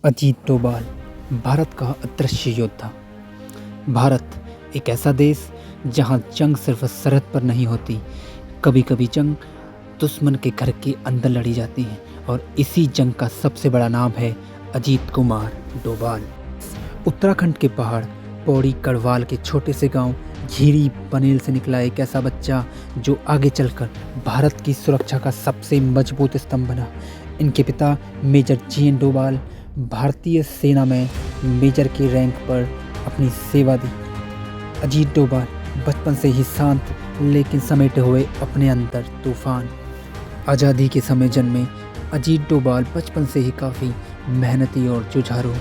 अजीत डोभाल, भारत का अदृश्य योद्धा। भारत एक ऐसा देश जहां जंग सिर्फ सरहद पर नहीं होती, कभी कभी जंग दुश्मन के घर के अंदर लड़ी जाती है। और इसी जंग का सबसे बड़ा नाम है अजीत कुमार डोभाल। उत्तराखंड के पहाड़ पौड़ी गढ़वाल के छोटे से गांव झीरी बनेल से निकला एक ऐसा बच्चा जो आगे चलकर भारत की सुरक्षा का सबसे मजबूत स्तंभ बना। इनके पिता मेजर जीएन डोभाल भारतीय सेना में मेजर के रैंक पर अपनी सेवा दी। अजीत डोभाल बचपन से ही शांत लेकिन समेटे हुए अपने अंदर तूफान। आज़ादी के समय जन्मे अजीत डोभाल बचपन से ही काफ़ी मेहनती और जुझारू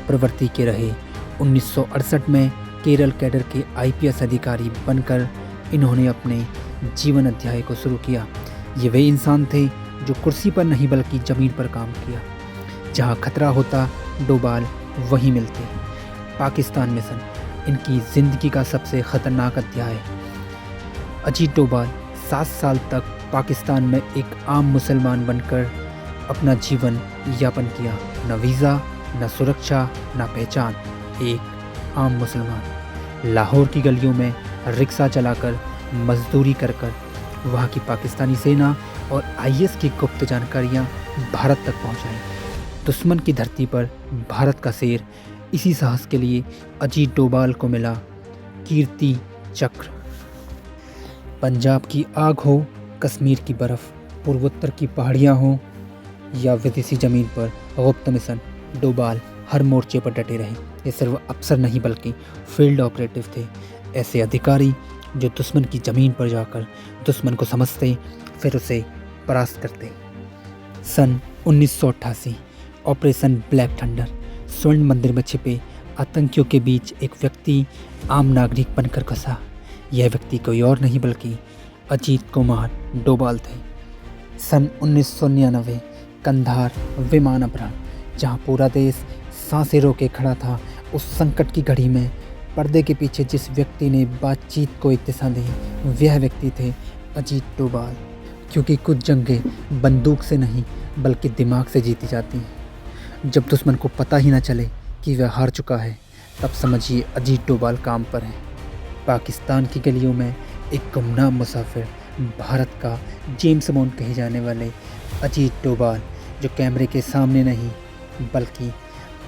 प्रवृत्ति के रहे। 1968 में केरल कैडर के आईपीएस अधिकारी बनकर इन्होंने अपने जीवन अध्याय को शुरू किया। ये वे इंसान थे जो कुर्सी पर नहीं बल्कि ज़मीन पर काम किया। जहाँ खतरा होता डोभाल वहीं मिलते। पाकिस्तान मिशन इनकी ज़िंदगी का सबसे ख़तरनाक अध्याय। अजीत डोभाल 7 साल तक पाकिस्तान में एक आम मुसलमान बनकर अपना जीवन यापन किया। न वीज़ा, न सुरक्षा, न पहचान, एक आम मुसलमान। लाहौर की गलियों में रिक्शा चलाकर मजदूरी कर वहाँ की पाकिस्तानी सेना और आईएस की गुप्त जानकारियाँ भारत तक पहुँचाई। दुश्मन की धरती पर भारत का शेर। इसी साहस के लिए अजीत डोभाल को मिला कीर्ति चक्र। पंजाब की आग हो, कश्मीर की बर्फ़, पूर्वोत्तर की पहाड़ियाँ हों या विदेशी ज़मीन पर गुप्त मिशन, डोभाल हर मोर्चे पर डटे रहे। ये सिर्फ अफसर नहीं बल्कि फील्ड ऑपरेटिव थे, ऐसे अधिकारी जो दुश्मन की ज़मीन पर जाकर दुश्मन को समझते फिर उसे परास्त करते। सन 1988 ऑपरेशन ब्लैक थंडर। स्वर्ण मंदिर में छिपे आतंकियों के बीच एक व्यक्ति आम नागरिक बनकर घुसा। यह व्यक्ति कोई और नहीं बल्कि अजीत कुमार डोभाल थे। सन 1999 कंधार विमान अपहरण, जहां पूरा देश सांसें रोके खड़ा था। उस संकट की घड़ी में पर्दे के पीछे जिस व्यक्ति ने बातचीत को एक दिशा दी, वह व्यक्ति थे अजीत डोभाल। क्योंकि कुछ जंगें बंदूक से नहीं बल्कि दिमाग से जीती जाती हैं। जब दुश्मन को पता ही ना चले कि वह हार चुका है, तब समझिए अजीत डोभाल काम पर है। पाकिस्तान की गलियों में एक गुमनाम मुसाफिर, भारत का जेम्स बॉन्ड कहे जाने वाले अजीत डोभाल, जो कैमरे के सामने नहीं बल्कि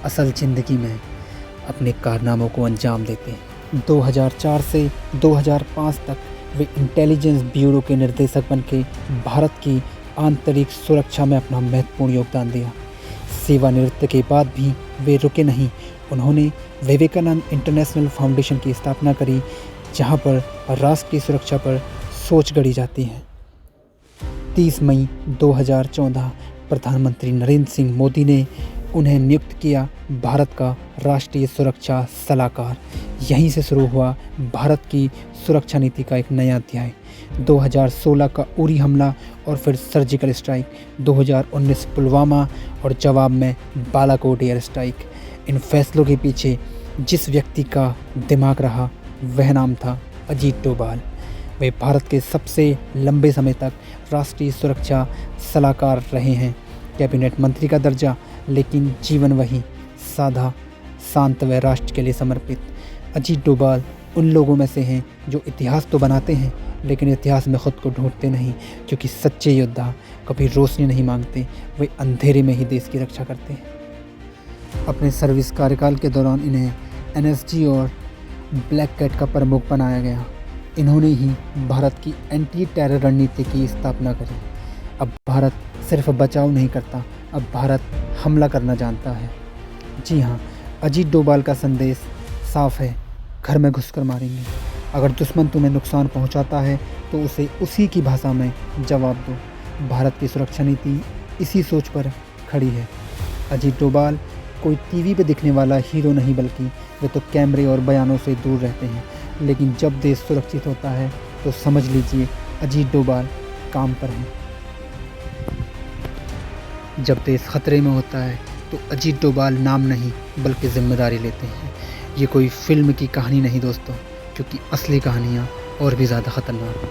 असल ज़िंदगी में अपने कारनामों को अंजाम देते हैं। 2004 से 2005 तक वे इंटेलिजेंस ब्यूरो के निर्देशक बनके भारत की आंतरिक सुरक्षा में अपना महत्वपूर्ण योगदान दिया। सेवानिवृत्ति के बाद भी वे रुके नहीं। उन्होंने विवेकानंद इंटरनेशनल फाउंडेशन की स्थापना करी, जहां पर राष्ट्र की सुरक्षा पर सोच गढ़ी जाती है। 30 मई 2014 प्रधानमंत्री नरेंद्र सिंह मोदी ने उन्हें नियुक्त किया भारत का राष्ट्रीय सुरक्षा सलाहकार। यहीं से शुरू हुआ भारत की सुरक्षा नीति का एक नया अध्याय। 2016 का उरी हमला और फिर सर्जिकल स्ट्राइक, 2019 पुलवामा और जवाब में बालाकोट एयर स्ट्राइक। इन फैसलों के पीछे जिस व्यक्ति का दिमाग रहा वह नाम था अजीत डोभाल। वे भारत के सबसे लंबे समय तक राष्ट्रीय सुरक्षा सलाहकार रहे हैं। कैबिनेट मंत्री का दर्जा, लेकिन जीवन वही सादा, शांत व राष्ट्र के लिए समर्पित। अजीत डोभाल उन लोगों में से हैं जो इतिहास तो बनाते हैं लेकिन इतिहास में ख़ुद को ढूंढते नहीं। क्योंकि सच्चे योद्धा कभी रोशनी नहीं मांगते, वे अंधेरे में ही देश की रक्षा करते हैं। अपने सर्विस कार्यकाल के दौरान इन्हें एनएसजी और ब्लैक कैट का प्रमुख बनाया गया। इन्होंने ही भारत की एंटी टेरर रणनीति की स्थापना करी। अब भारत सिर्फ बचाव नहीं करता, अब भारत हमला करना जानता है। जी हाँ, अजीत डोभाल का संदेश साफ है, घर में घुसकर मारेंगे। अगर दुश्मन तुम्हें नुकसान पहुंचाता है तो उसे उसी की भाषा में जवाब दो। भारत की सुरक्षा नीति इसी सोच पर खड़ी है। अजीत डोभाल कोई टीवी पे दिखने वाला हीरो नहीं बल्कि वे तो कैमरे और बयानों से दूर रहते हैं। लेकिन जब देश सुरक्षित होता है तो समझ लीजिए अजीत डोभाल काम पर हैं। जब देश खतरे में होता है तो अजीत डोभाल नाम नहीं बल्कि जिम्मेदारी लेते हैं। ये कोई फिल्म की कहानी नहीं दोस्तों, क्योंकि असली कहानियाँ और भी ज़्यादा ख़तरनाक हैं।